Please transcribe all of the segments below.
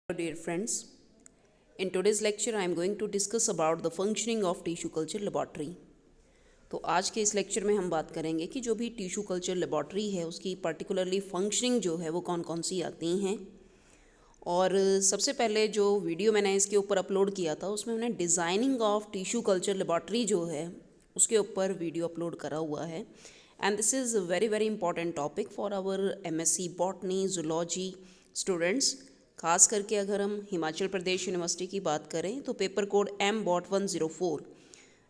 Dear friends, in today's lecture I am going to discuss about the functioning of tissue culture laboratory. तो आज के इस lecture में हम बात करेंगे कि जो भी टिश्यू कल्चर लेबॉर्ट्री है उसकी पर्टिकुलरली फंक्शनिंग जो है वो कौन कौन सी आती हैं। और सबसे पहले जो वीडियो मैंने इसके ऊपर अपलोड किया था उसमें मैंने designing of tissue culture laboratory जो है उसके ऊपर वीडियो अपलोड करा हुआ है। And this is very very important topic for our MSc botany zoology students. खास करके अगर हम हिमाचल प्रदेश यूनिवर्सिटी की बात करें तो पेपर कोड M.104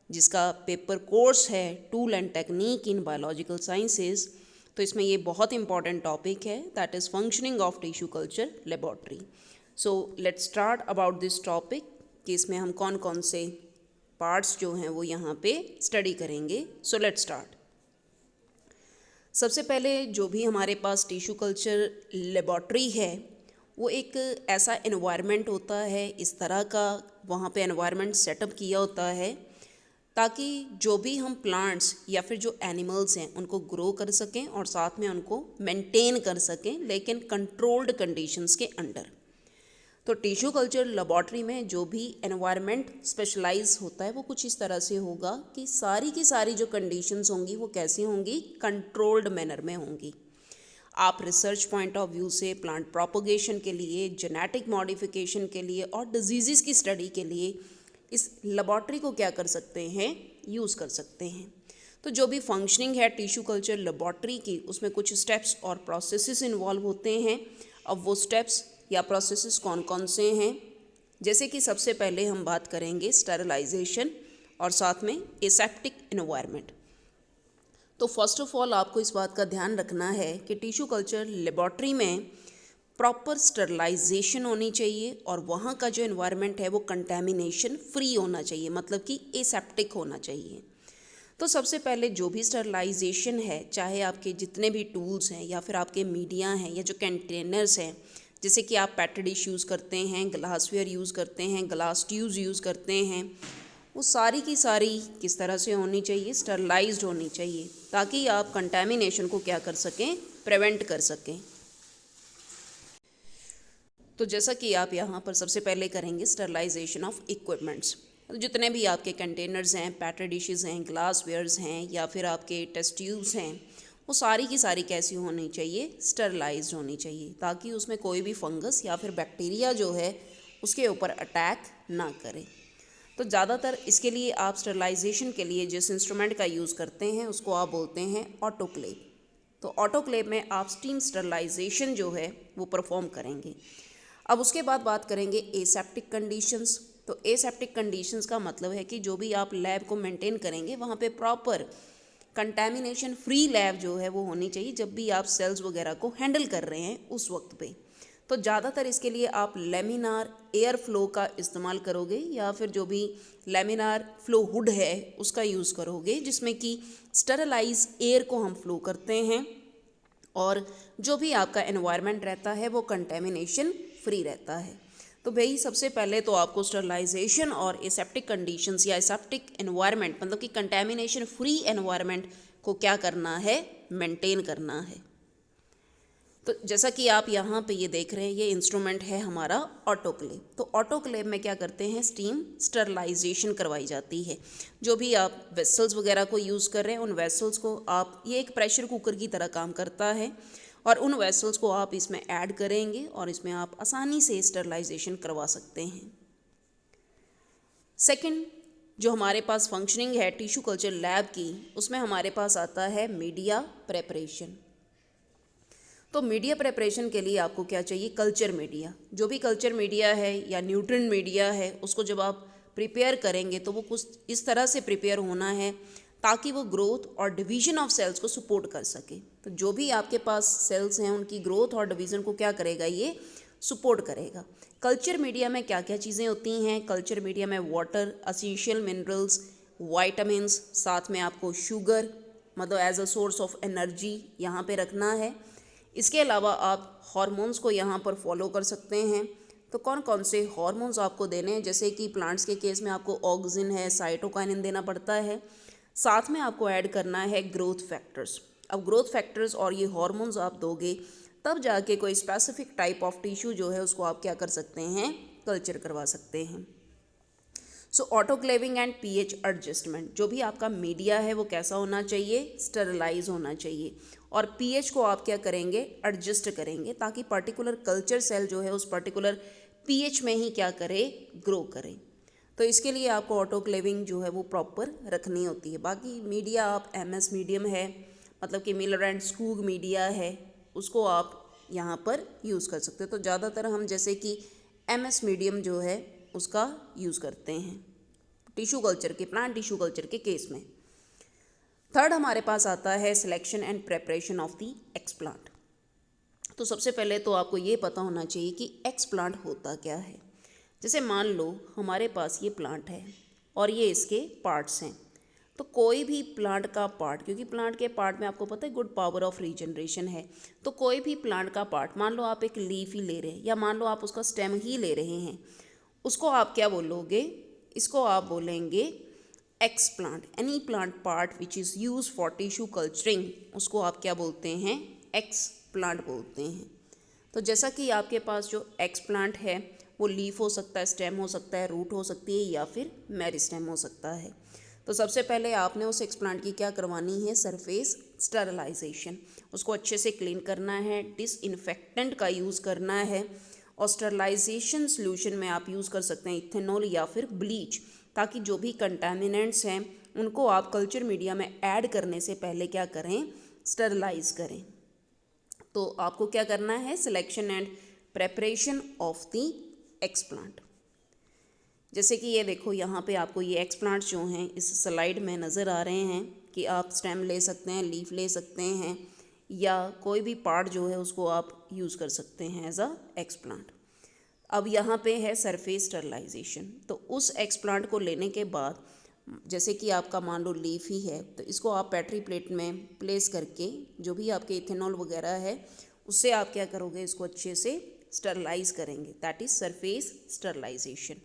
जिसका पेपर कोर्स है tool and technique in biological sciences, तो इसमें ये बहुत इंपॉर्टेंट टॉपिक है that is functioning of tissue culture laboratory. So let's start about this topic कि इसमें हम कौन कौन से पार्ट्स जो हैं वो यहाँ पे स्टडी करेंगे। So let's start. सबसे पहले जो भी हमारे पास टिश्यू कल्चर लेबॉर्ट्री है वो एक ऐसा एनवायरनमेंट होता है, इस तरह का वहाँ पे एनवायरनमेंट सेटअप किया होता है ताकि जो भी हम प्लांट्स या फिर जो एनिमल्स हैं उनको ग्रो कर सकें और साथ में उनको मेंटेन कर सकें, लेकिन कंट्रोल्ड कंडीशंस के अंडर। तो टिश्यू कल्चर लेबॉर्ट्री में जो भी एनवायरनमेंट स्पेशलाइज होता है वो कुछ इस तरह से होगा कि सारी की सारी जो कंडीशंस होंगी वो कैसी होंगी, कंट्रोल्ड मैनर में होंगी। आप रिसर्च पॉइंट ऑफ व्यू से प्लांट प्रोपगेशन के लिए, जेनेटिक मॉडिफिकेशन के लिए और डिजीज़ की स्टडी के लिए इस लेबॉर्ट्री को क्या कर सकते हैं, यूज़ कर सकते हैं। तो जो भी फंक्शनिंग है टिश्यू कल्चर लेबॉर्ट्री की उसमें कुछ स्टेप्स और प्रोसेसेस इन्वॉल्व होते हैं। अब वो स्टेप्स या प्रोसेसेस कौन कौन से हैं, जैसे कि सबसे पहले हम बात करेंगे स्टेरिलाइजेशन और साथ में एसेप्टिक एनवायरनमेंट। तो फर्स्ट ऑफ ऑल आपको इस बात का ध्यान रखना है कि टिश्यू कल्चर लेबॉर्ट्री में प्रॉपर स्टरलाइजेशन होनी चाहिए और वहाँ का जो एनवायरनमेंट है वो कंटेमिनेशन फ्री होना चाहिए, मतलब कि एसेप्टिक होना चाहिए। तो सबसे पहले जो भी स्टरलाइजेशन है, चाहे आपके जितने भी टूल्स हैं या फिर आपके मीडिया हैं या जो कंटेनर्स हैं, जैसे कि आप पेट्री डिश यूज़ करते हैं, ग्लासवेयर यूज़ करते हैं, ग्लास ट्यूब्स यूज़ करते हैं, वो सारी की सारी किस तरह से होनी चाहिए, स्टरलाइज्ड होनी चाहिए ताकि आप कंटेमिनेशन को क्या कर सकें, प्रिवेंट कर सकें। तो जैसा कि आप यहाँ पर सबसे पहले करेंगे स्टरलाइजेशन ऑफ इक्विपमेंट्स। जितने भी आपके कंटेनर्स हैं, पेट्री डिशेस हैं, ग्लासवेयर्स हैं या फिर आपके टेस्ट ट्यूब्स हैं, वो सारी की सारी कैसी होनी चाहिए, स्टरलाइज्ड होनी चाहिए ताकि उसमें कोई भी फंगस या फिर बैक्टीरिया जो है उसके ऊपर अटैक ना करे। तो ज़्यादातर इसके लिए आप स्टरलाइजेशन के लिए जिस इंस्ट्रूमेंट का यूज़ करते हैं उसको आप बोलते हैं ऑटोक्लेव। तो ऑटोक्लेव में आप स्टीम स्टरलाइजेशन जो है वो परफॉर्म करेंगे। अब उसके बाद बात करेंगे एसेप्टिक कंडीशंस। तो एसेप्टिक कंडीशंस का मतलब है कि जो भी आप लैब को मेंटेन करेंगे वहाँ पे प्रॉपर कंटेमिनेशन फ्री लैब जो है वो होनी चाहिए जब भी आप सेल्स वगैरह को हैंडल कर रहे हैं उस वक्त पे। तो ज़्यादातर इसके लिए आप लेमिनार एयर फ्लो का इस्तेमाल करोगे या फिर जो भी लेमिनार फ्लो हुड है उसका यूज़ करोगे, जिसमें कि स्टरलाइज एयर को हम फ्लो करते हैं और जो भी आपका एनवायरनमेंट रहता है वो कंटेमिनेशन फ्री रहता है। तो भाई सबसे पहले तो आपको स्टरलाइजेशन और एसेप्टिक कंडीशंस या एसेप्टिक एनवायरनमेंट मतलब कि कंटेमिनेशन फ्री एनवायरनमेंट को क्या करना है, मेंटेन करना है। तो जैसा कि आप यहाँ पे ये देख रहे हैं, ये इंस्ट्रूमेंट है हमारा ऑटोक्लेव। तो ऑटोक्लेव में क्या करते हैं, स्टीम स्टरलाइजेशन करवाई जाती है। जो भी आप वेसल्स वगैरह को यूज़ कर रहे हैं उन वेसल्स को आप, ये एक प्रेशर कुकर की तरह काम करता है और उन वेसल्स को आप इसमें ऐड करेंगे और इसमें आप आसानी से स्टरलाइजेशन करवा सकते हैं। सेकेंड जो हमारे पास फंक्शनिंग है टिश्यू कल्चर लैब की, उसमें हमारे पास आता है मीडिया प्रेपरेशन। तो मीडिया प्रेपरेशन के लिए आपको क्या चाहिए, कल्चर मीडिया। जो भी कल्चर मीडिया है या न्यूट्रिएंट मीडिया है उसको जब आप प्रिपेयर करेंगे तो वो कुछ इस तरह से प्रिपेयर होना है ताकि वो ग्रोथ और डिवीजन ऑफ सेल्स को सपोर्ट कर सके। तो जो भी आपके पास सेल्स हैं उनकी ग्रोथ और डिवीज़न को क्या करेगा, ये सपोर्ट करेगा। कल्चर मीडिया में क्या क्या चीज़ें होती हैं, कल्चर मीडिया में वाटर, एसेंशियल मिनरल्स, वाइटामिन्स, साथ में आपको शुगर मतलब as a source of energy यहाँ पे रखना है। इसके अलावा आप हार्मोन्स को यहाँ पर फॉलो कर सकते हैं। तो कौन कौन से हार्मोन्स आपको देने हैं, जैसे कि प्लांट्स के केस में आपको ऑक्सिन है, साइटोकाइनिन देना पड़ता है। साथ में आपको ऐड करना है ग्रोथ फैक्टर्स। अब ग्रोथ फैक्टर्स और ये हार्मोन्स आप दोगे तब जाके कोई स्पेसिफिक टाइप ऑफ टिश्यू जो है उसको आप क्या कर सकते हैं, कल्चर करवा सकते हैं। सो ऑटोक्लेविंग एंड पीएच एडजस्टमेंट, जो भी आपका मीडिया है वो कैसा होना चाहिए, स्टरलाइज होना चाहिए, और पीएच को आप क्या करेंगे, एडजस्ट करेंगे, ताकि पर्टिकुलर कल्चर सेल जो है उस पर्टिकुलर पीएच में ही क्या करे, ग्रो करे। तो इसके लिए आपको ऑटोक्लेविंग जो है वो प्रॉपर रखनी होती है। बाकी मीडिया आप एमएस मीडियम है, मतलब कि मिलर एंड स्कूग मीडिया है, उसको आप यहाँ पर यूज़ कर सकते हो। तो ज़्यादातर हम जैसे कि एमएस मीडियम जो है उसका यूज़ करते हैं टिश्यू कल्चर के, प्लांट टिश्यू कल्चर के केस में। थर्ड हमारे पास आता है selection and preparation of the explant. तो सबसे पहले तो आपको ये पता होना चाहिए कि एक्सप्लांट होता क्या है। जैसे मान लो हमारे पास ये प्लांट है और ये इसके पार्ट्स हैं, तो कोई भी प्लांट का पार्ट, क्योंकि प्लांट के पार्ट में आपको पता है गुड पावर ऑफ रीजनरेशन है, तो कोई भी प्लांट का पार्ट, मान लो आप एक लीफ ही ले रहे हैं या मान लो आप उसका स्टेम ही ले रहे हैं, उसको आप क्या बोलोगे, इसको आप बोलेंगे explant. Any plant part which is use for tissue culturing, उसको आप क्या बोलते हैं, एक्सप्लांट बोलते हैं। तो जैसा कि आपके पास जो एक्सप्लांट है वो लीफ हो सकता है, स्टेम हो सकता है, रूट हो सकती है या फिर मेरिस्टेम हो सकता है। तो सबसे पहले आपने उस एक्सप्लांट की क्या करवानी है, सरफेस स्टरलाइजेशन, उसको अच्छे से क्लीन करना है, डिसइंफेक्टेंट का यूज़ करना है, और स्टरलाइजेशन सोल्यूशन में आप यूज़ कर सकते हैं इथेनॉल या फिर ब्लीच, ताकि जो भी कंटामिनेंट्स हैं उनको आप कल्चर मीडिया में ऐड करने से पहले क्या करें, स्टरलाइज करें। तो आपको क्या करना है, selection and preparation of the explant. जैसे कि ये देखो यहाँ पे आपको ये एक्सप्लांट्स जो हैं इस स्लाइड में नज़र आ रहे हैं कि आप स्टेम ले सकते हैं, लीफ ले सकते हैं, या कोई भी पार्ट जो है उसको आप यूज़ कर सकते हैं एज अ एक्सप्लांट। अब यहाँ पे है सरफेस स्टरलाइजेशन। तो उस एक्सप्लांट को लेने के बाद, जैसे कि आपका मान लो लीफ ही है, तो इसको आप पेट्री प्लेट में प्लेस करके जो भी आपके इथेनॉल वगैरह है उससे आप क्या करोगे, इसको अच्छे से स्टरलाइज करेंगे, दैट इज़ सरफेस स्टरलाइजेशन।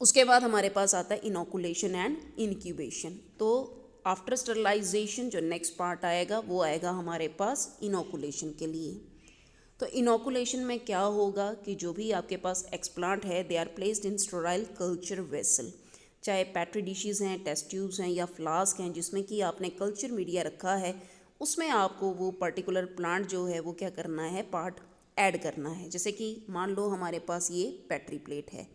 उसके बाद हमारे पास आता है इनोकुलेशन एंड इनक्यूबेशन। तो आफ्टर स्टरलाइजेशन जो नेक्स्ट पार्ट आएगा वो आएगा हमारे पास इनोकुलेशन के लिए। तो इनोकुलेशन में क्या होगा कि जो भी आपके पास एक्सप्लांट है they are placed in sterile culture vessel, चाहे पेट्री डिशेज़ हैं, टेस्ट ट्यूब्स हैं या फ्लास्क हैं जिसमें कि आपने कल्चर मीडिया रखा है, उसमें आपको वो पर्टिकुलर प्लांट जो है वो क्या करना है, पार्ट ऐड करना है। जैसे कि मान लो हमारे पास ये पेट्री प्लेट है,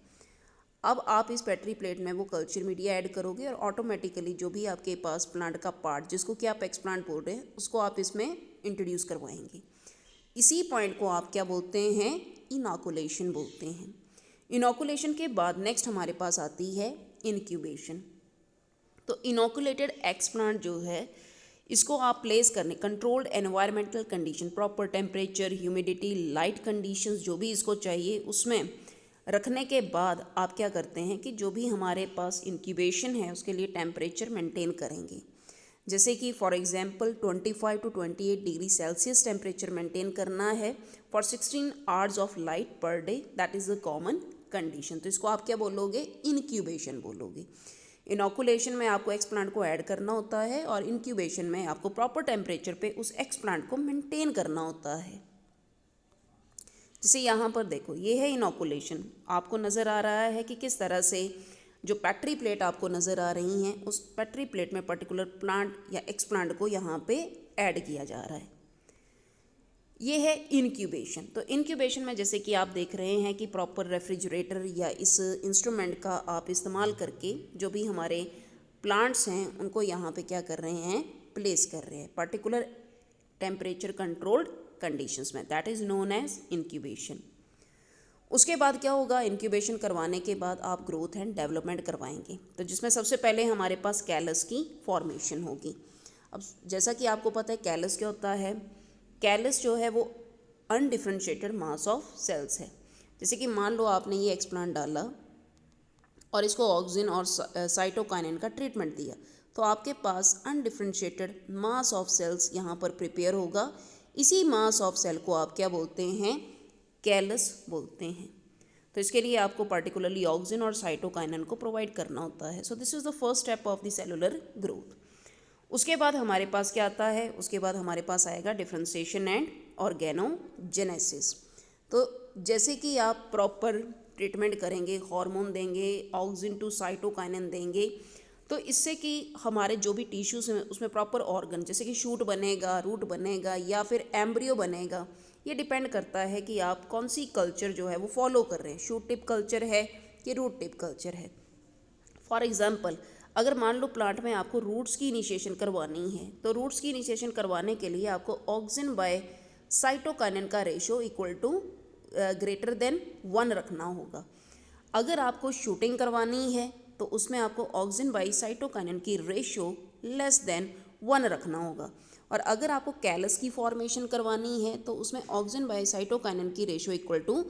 अब आप इस पेट्री प्लेट में वो कल्चर मीडिया ऐड करोगे और ऑटोमेटिकली जो भी आपके पास प्लांट का पार्ट, जिसको कि आप एक्सप्लांट बोल रहे हैं, उसको आप इसमें इंट्रोड्यूस करवाएंगे। इसी पॉइंट को आप क्या बोलते हैं, इनोकुलेशन बोलते हैं। इनोकुलेशन के बाद नेक्स्ट हमारे पास आती है इनक्यूबेशन। तो इनोकुलेटेड एक्सप्लांट जो है इसको आप प्लेस करने controlled environmental condition, proper temperature, humidity, light conditions जो भी इसको चाहिए उसमें रखने के बाद आप क्या करते हैं कि जो भी हमारे पास इंक्यूबेशन है उसके लिए टेम्परेचर मेंटेन करेंगे। जैसे कि for example 25 to 28 degree Celsius temperature maintain करना है for 16 hours of light per day, that is the common condition. तो इसको आप क्या बोलोगे, इनक्यूबेशन बोलोगे। इनोकुलेशन में आपको एक्सप्लांट को ऐड करना होता है और इनक्यूबेशन में आपको प्रॉपर टेम्परेचर पे उस एक्सप्लांट को मेंटेन करना होता है। जैसे यहाँ पर देखो ये है इनोकुलेशन, आपको नज़र आ रहा है कि किस तरह से जो पेट्री प्लेट आपको नज़र आ रही हैं उस पेट्री प्लेट में पर्टिकुलर प्लांट या एक्सप्लांट को यहाँ पे ऐड किया जा रहा है। ये है इनक्यूबेशन। तो इनक्यूबेशन में जैसे कि आप देख रहे हैं कि प्रॉपर रेफ्रिजरेटर या इस इंस्ट्रूमेंट का आप इस्तेमाल करके जो भी हमारे प्लांट्स हैं उनको यहाँ पे क्या कर रहे हैं, प्लेस कर रहे हैं पर्टिकुलर टेम्परेचर कंट्रोल्ड कंडीशंस में, that is known as incubation. उसके बाद क्या होगा, इंक्यूबेशन करवाने के बाद आप ग्रोथ एंड डेवलपमेंट करवाएंगे, तो जिसमें सबसे पहले हमारे पास कैलस की फॉर्मेशन होगी। अब जैसा कि आपको पता है कैलस क्या होता है, कैलस जो है वो अनडिफरेंशिएटेड मास ऑफ सेल्स है। जैसे कि मान लो आपने ये एक्सप्लांट डाला और इसको ऑक्सीजन और साइटोकाइनिन का ट्रीटमेंट दिया, तो आपके पास अनडिफरेंशिएटेड मास ऑफ सेल्स यहाँ पर प्रिपेयर होगा। इसी मास ऑफ सेल को आप क्या बोलते हैं, कैलस बोलते हैं। तो इसके लिए आपको पर्टिकुलरली ऑक्सीजन और साइटोकाइनिन को प्रोवाइड करना होता है। So this is the first step of the cellular growth. उसके बाद हमारे पास क्या आता है, उसके बाद हमारे पास आएगा डिफरेंशिएशन एंड ऑर्गेनोजेनेसिस। तो जैसे कि आप प्रॉपर ट्रीटमेंट करेंगे, हार्मोन देंगे, ऑक्सिन टू साइटोकाइनिन देंगे, तो इससे कि हमारे जो भी टिश्यूज़ हैं उसमें प्रॉपर ऑर्गन जैसे कि शूट बनेगा, रूट बनेगा या फिर एम्ब्रियो बनेगा। ये डिपेंड करता है कि आप कौन सी कल्चर जो है वो फॉलो कर रहे हैं, शूट टिप कल्चर है कि रूट टिप कल्चर है। फॉर एग्जाम्पल, अगर मान लो प्लांट में आपको रूट्स की इनिशिएशन करवानी है, तो रूट्स की इनिशिएशन करवाने के लिए आपको ऑक्सिन बाय साइटोकाइनिन का ratio equal to greater than 1 रखना होगा। अगर आपको शूटिंग करवानी है तो उसमें आपको ऑक्सिन बाई साइटोकाइनिन की रेशो लेस देन 1 रखना होगा। और अगर आपको कैलस की फॉर्मेशन करवानी है तो उसमें ऑक्सिन बाई साइटोकाइनिन की रेशो इक्वल टू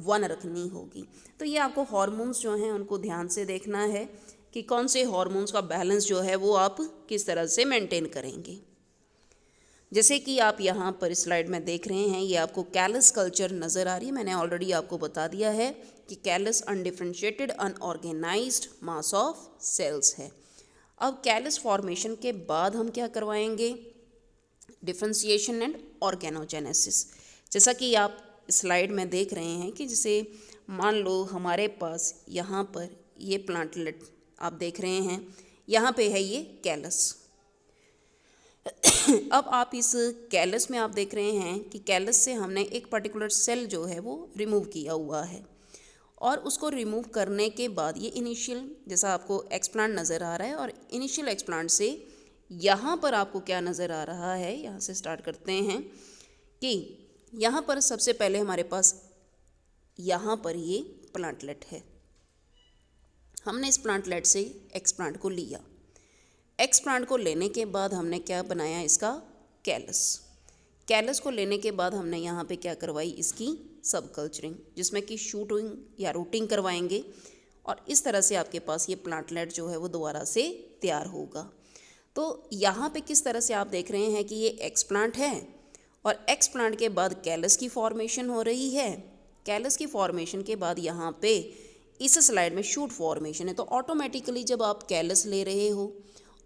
1 रखनी होगी। तो ये आपको हार्मोन्स जो हैं उनको ध्यान से देखना है कि कौन से हार्मोन्स का बैलेंस जो है वो आप किस तरह से मेंटेन करेंगे। जैसे कि आप यहाँ पर स्लाइड में देख रहे हैं, ये आपको कैलस कल्चर नज़र आ रही है। मैंने ऑलरेडी आपको बता दिया है कि callus undifferentiated unorganised mass of cells है। अब कैलस फॉर्मेशन के बाद हम क्या करवाएंगे, डिफरेंशिएशन एंड ऑर्गेनोजेनेसिस। जैसा कि आप स्लाइड में देख रहे हैं कि जैसे मान लो हमारे पास यहाँ पर ये प्लांटलेट आप देख रहे हैं, यहाँ पे है ये कैलस। अब आप इस कैलस में आप देख रहे हैं कि कैलस से हमने एक पर्टिकुलर सेल जो है वो रिमूव किया हुआ है, और उसको रिमूव करने के बाद ये इनिशियल जैसा आपको एक्सप्लांट नज़र आ रहा है, और इनिशियल एक्सप्लांट से यहाँ पर आपको क्या नज़र आ रहा है, यहाँ से स्टार्ट करते हैं कि यहाँ पर सबसे पहले हमारे पास यहाँ पर ये प्लांटलेट है। हमने इस प्लांटलेट से एक्सप्लांट को लिया। एक्सप्लांट को लेने के बाद हमने क्या बनाया, इसका कैलस। कैलस को लेने के बाद हमने यहाँ पे क्या करवाई, इसकी सब कल्चरिंग, जिसमें कि शूटिंग या रूटिंग करवाएंगे, और इस तरह से आपके पास ये प्लांटलेट जो है वो दोबारा से तैयार होगा। तो यहाँ पे किस तरह से आप देख रहे हैं कि ये एक्सप्लांट है, और एक्सप्लांट के बाद कैलस की फॉर्मेशन हो रही है। कैलस की फॉर्मेशन के बाद यहाँ पे इस स्लाइड में शूट फॉर्मेशन है। तो ऑटोमेटिकली जब आप कैलस ले रहे हो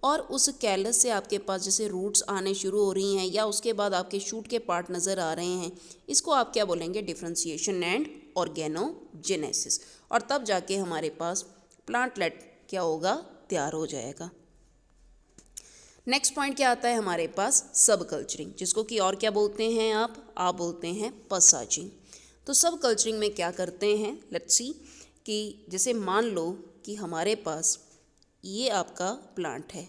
और उस कैलस से आपके पास जैसे रूट्स आने शुरू हो रही हैं या उसके बाद आपके शूट के पार्ट नज़र आ रहे हैं, इसको आप क्या बोलेंगे, डिफरेंशिएशन एंड ऑर्गेनोजेनेसिस। और तब जाके हमारे पास प्लांटलेट क्या होगा, तैयार हो जाएगा। नेक्स्ट पॉइंट क्या आता है हमारे पास, सब कल्चरिंग, जिसको कि और क्या बोलते हैं आप बोलते हैं पसाजिंग। तो सब कल्चरिंग में क्या करते हैं, लेट्स सी कि जैसे मान लो कि हमारे पास ये आपका प्लांट है,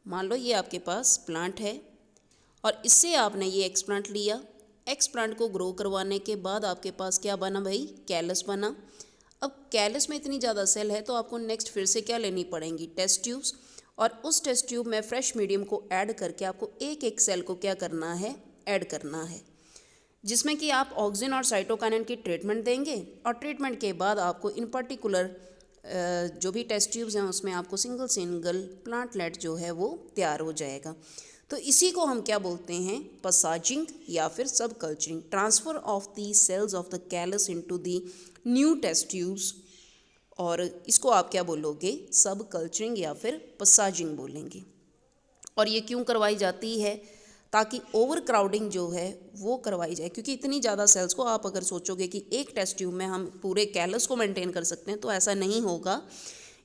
मान लो ये आपके पास प्लांट है, और इससे आपने ये एक्सप्लांट लिया। एक्सप्लांट को ग्रो करवाने के बाद आपके पास क्या बना भाई, कैलस बना। अब कैलस में इतनी ज़्यादा सेल है तो आपको नेक्स्ट फिर से क्या लेनी पड़ेंगी, टेस्ट ट्यूब्स, और उस टेस्ट ट्यूब में फ्रेश मीडियम को ऐड करके आपको एक एक सेल को क्या करना है, ऐड करना है, जिसमें कि आप ऑक्सिन और साइटोकाइनिन की ट्रीटमेंट देंगे। और ट्रीटमेंट के बाद आपको इन पर्टिकुलर जो भी टेस्ट ट्यूब्स हैं उसमें आपको सिंगल प्लांटलेट जो है वो तैयार हो जाएगा। तो इसी को हम क्या बोलते हैं, पसाजिंग या फिर subculturing, transfer of the cells of the callus into the new test tubes, और इसको आप क्या बोलोगे, सब कल्चरिंग या फिर पसाजिंग बोलेंगे। और ये क्यों करवाई जाती है, ताकि ओवर क्राउडिंग जो है वो करवाई जाए, क्योंकि इतनी ज़्यादा सेल्स को आप अगर सोचोगे कि एक टेस्ट ट्यूब में हम पूरे कैलस को मेंटेन कर सकते हैं तो ऐसा नहीं होगा।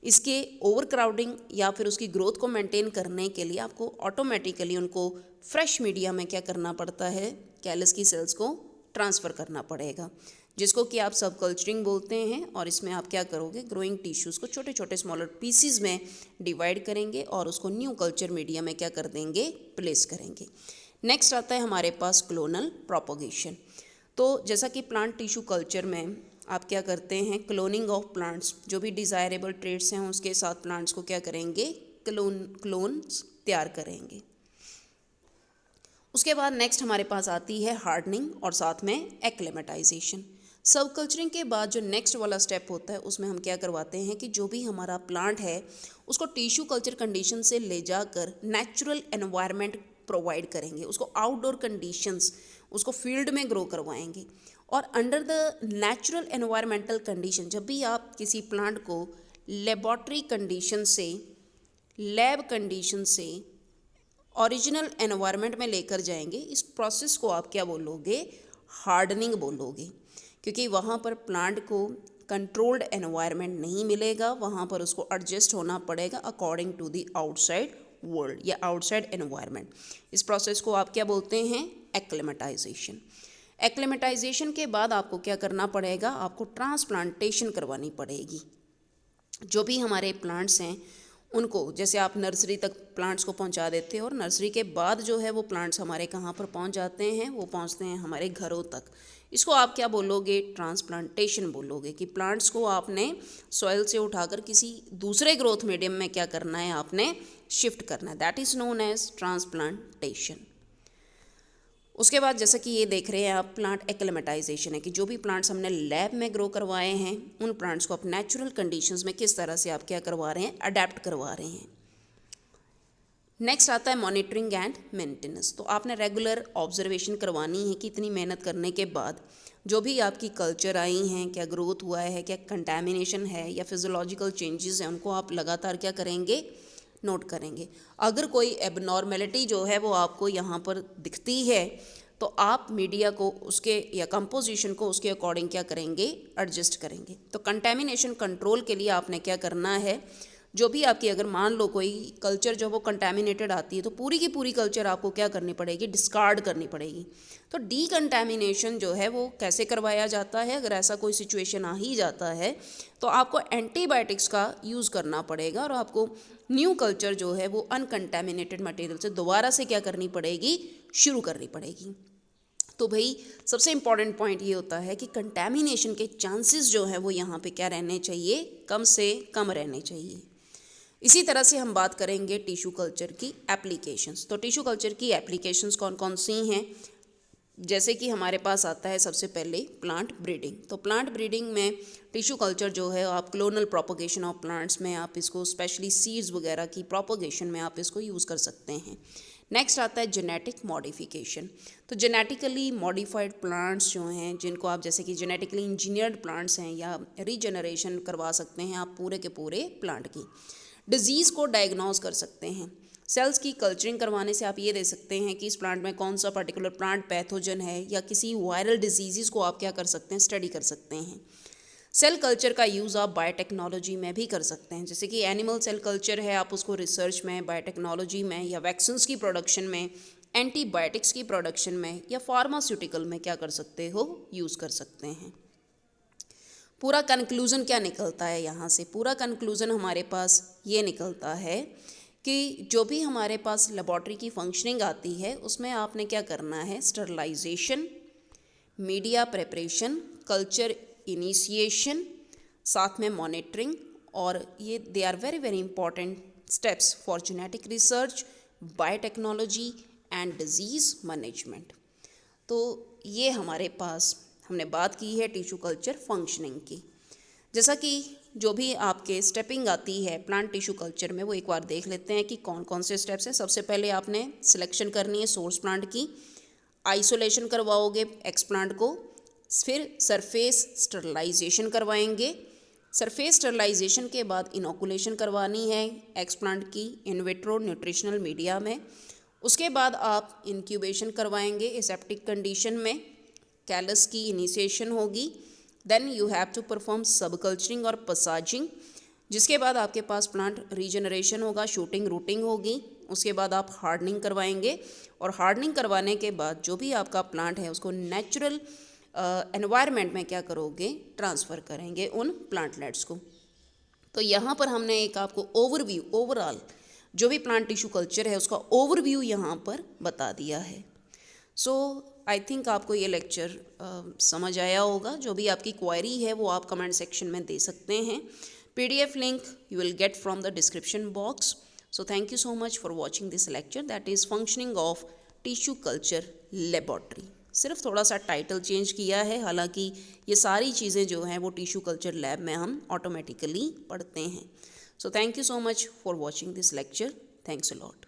इसके ओवर क्राउडिंग या फिर उसकी ग्रोथ को मेंटेन करने के लिए आपको ऑटोमेटिकली उनको फ्रेश मीडिया में क्या करना पड़ता है, कैलस की सेल्स को ट्रांसफ़र करना पड़ेगा, जिसको कि आप सब कल्चरिंग बोलते हैं। और इसमें आप क्या करोगे, ग्रोइंग टिश्यूज़ को छोटे छोटे स्मॉलर पीसीज में डिवाइड करेंगे और उसको न्यू कल्चर मीडिया में क्या कर देंगे, प्लेस करेंगे। नेक्स्ट आता है हमारे पास क्लोनल प्रोपोगेशन। तो जैसा कि प्लांट टिश्यू कल्चर में आप क्या करते हैं, क्लोनिंग ऑफ प्लांट्स, जो भी डिज़ायरेबल ट्रेट्स हैं उसके साथ प्लांट्स को क्या करेंगे, क्लोन्स तैयार करेंगे। उसके बाद नेक्स्ट हमारे पास आती है हार्डनिंग और साथ में एक्लेमेटाइजेशन। सब कल्चरिंग के बाद जो नेक्स्ट वाला स्टेप होता है उसमें हम क्या करवाते हैं कि जो भी हमारा प्लांट है उसको टिश्यू कल्चर कंडीशन से ले जाकर नेचुरल एनवायरनमेंट प्रोवाइड करेंगे, उसको आउटडोर कंडीशंस, उसको फील्ड में ग्रो करवाएंगे। और under the natural environmental condition, जब भी आप किसी प्लांट को लेबॉर्ट्री कंडीशन से, लैब कंडीशन से ओरिजिनल एनवायरनमेंट में लेकर जाएंगे, इस प्रोसेस को आप क्या बोलोगे, हार्डनिंग बोलोगे, क्योंकि वहाँ पर प्लांट को कंट्रोल्ड एनवायरनमेंट नहीं मिलेगा, वहाँ पर उसको एडजस्ट होना पड़ेगा according to the outside world या आउटसाइड एनवायरनमेंट। इस प्रोसेस को आप क्या बोलते हैं, एक्लेमेटाइजेशन। एक्लेमेटाइजेशन के बाद आपको क्या करना पड़ेगा, आपको ट्रांसप्लांटेशन करवानी पड़ेगी। जो भी हमारे प्लांट्स हैं उनको, जैसे आप नर्सरी तक प्लांट्स को पहुंचा देते हो और नर्सरी के बाद जो है वो प्लांट्स हमारे कहाँ पर पहुंच जाते हैं, वो पहुंचते हैं हमारे घरों तक। इसको आप क्या बोलोगे, ट्रांसप्लांटेशन बोलोगे, कि प्लांट्स को आपने सॉइल से उठाकर किसी दूसरे ग्रोथ मीडियम में क्या करना है, आपने शिफ्ट करना है। That is known as transplantation. उसके बाद जैसा कि ये देख रहे हैं आप, प्लांट एक्लेमेटाइजेशन है कि जो भी प्लांट्स हमने लैब में ग्रो करवाए हैं उन प्लांट्स को आप नेचुरल कंडीशंस में किस तरह से आप क्या करवा रहे हैं, अडेप्ट करवा रहे हैं। नेक्स्ट आता है मॉनिटरिंग एंड मेंटेनेंस। तो आपने रेगुलर ऑब्जर्वेशन करवानी है कि इतनी मेहनत करने के बाद जो भी आपकी कल्चर आई हैं, क्या ग्रोथ हुआ है, क्या कंटेमिनेशन है या फिजियोलॉजिकल चेंजेस हैं, उनको आप लगातार क्या करेंगे, नोट करेंगे। अगर कोई एबनॉर्मेलिटी जो है वो आपको यहाँ पर दिखती है तो आप मीडिया को उसके या कंपोजिशन को उसके अकॉर्डिंग क्या करेंगे, एडजस्ट करेंगे। तो कंटेमिनेशन कंट्रोल के लिए आपने क्या करना है, जो भी आपकी, अगर मान लो कोई कल्चर जो वो कंटेमिनेटेड आती है तो पूरी की पूरी कल्चर आपको क्या करनी पड़ेगी, डिस्कार्ड करनी पड़ेगी। तो डीकंटेमिनेशन जो है वो कैसे करवाया जाता है, अगर ऐसा कोई सिचुएशन आ ही जाता है तो आपको एंटीबायोटिक्स का यूज़ करना पड़ेगा और आपको न्यू कल्चर जो है वो अनकंटेमिनेटेड मटेरियल से दोबारा से क्या करनी पड़ेगी, शुरू करनी पड़ेगी। तो भाई सबसे इम्पॉर्टेंट पॉइंट ये होता है कि कंटेमिनेशन के चांसेस जो है वो यहाँ पे क्या रहने चाहिए, कम से कम रहने चाहिए। इसी तरह से हम बात करेंगे टिश्यू कल्चर की एप्लीकेशंस। तो टिश्यू कल्चर की एप्लीकेशंस कौन कौन सी हैं, जैसे कि हमारे पास आता है सबसे पहले प्लांट ब्रीडिंग। तो प्लांट ब्रीडिंग में टिश्यू कल्चर जो है आप क्लोनल प्रोपोगेशन ऑफ प्लांट्स में आप इसको स्पेशली सीड्स वगैरह की प्रोपोगेशन में आप इसको यूज़ कर सकते हैं। नेक्स्ट आता है जेनेटिक मॉडिफिकेशन। तो जेनेटिकली मॉडिफाइड प्लांट्स जो हैं, जिनको आप जैसे कि जेनेटिकली इंजीनियर्ड प्लांट्स हैं, या रीजनरेशन करवा सकते हैं आप पूरे के पूरे प्लांट की। डिजीज़ को डायग्नोज कर सकते हैं। सेल्स की कल्चरिंग करवाने से आप ये दे सकते हैं कि इस प्लांट में कौन सा पर्टिकुलर प्लांट पैथोजन है, या किसी वायरल डिजीज़ को आप क्या कर सकते हैं, स्टडी कर सकते हैं। सेल कल्चर का यूज़ आप बायोटेक्नोलॉजी में भी कर सकते हैं, जैसे कि एनिमल सेल कल्चर है, आप उसको रिसर्च में, बायोटेक्नोलॉजी में, या वैक्सीन्स की प्रोडक्शन में, एंटीबायोटिक्स की प्रोडक्शन में, या फार्मास्यूटिकल में क्या कर सकते हो, यूज़ कर सकते हैं। पूरा कंक्लूज़न क्या निकलता है यहाँ से, पूरा कंक्लूज़न हमारे पास ये निकलता है कि जो भी हमारे पास लेबॉर्ट्री की फंक्शनिंग आती है उसमें आपने क्या करना है, sterilisation, media preparation, culture initiation, साथ में मॉनिटरिंग, और ये they are very very important steps for genetic research, biotechnology and disease management. तो ये हमारे पास हमने बात की है टिश्यू कल्चर फंक्शनिंग की। जैसा कि जो भी आपके स्टेपिंग आती है प्लांट टिश्यू कल्चर में, वो एक बार देख लेते हैं कि कौन कौन से स्टेप्स हैं। सबसे पहले आपने सिलेक्शन करनी है सोर्स प्लांट की, आइसोलेशन करवाओगे एक्स प्लांट को, फिर सरफेस स्टरलाइजेशन करवाएंगे। सरफेस स्टरलाइजेशन के बाद इनोकुलेशन करवानी है एक्स प्लांट की इन विट्रो न्यूट्रिशनल मीडिया में। उसके बाद आप इंक्यूबेशन करवाएंगे एसेप्टिक कंडीशन में, कैलस की इनिशिएशन होगी। Then you have to perform subculturing और पसाजिंग, जिसके बाद आपके पास प्लांट रीजनरेशन होगा, शूटिंग रूटिंग होगी। उसके बाद आप हार्डनिंग करवाएंगे, और हार्डनिंग करवाने के बाद जो भी आपका प्लांट है उसको नेचुरल एनवायरनमेंट में क्या करोगे, ट्रांसफ़र करेंगे उन प्लांटलेट्स को। तो यहाँ पर हमने एक आपको ओवरव्यू, ओवरऑल जो भी प्लांट टिश्यू कल्चर है उसका ओवरव्यू यहाँ पर बता दिया है। सो आई थिंक आपको ये लेक्चर समझ आया होगा। जो भी आपकी क्वेरी है वो आप कमेंट सेक्शन में दे सकते हैं। PDF link you will get from the description box. So thank you so much for watching this lecture, that is functioning of tissue culture laboratory. सिर्फ थोड़ा सा टाइटल चेंज किया है, हालांकि ये सारी चीज़ें जो हैं वो टिश्यू कल्चर लैब में हम ऑटोमेटिकली पढ़ते हैं। So thank you so much for watching this lecture. Thanks a lot.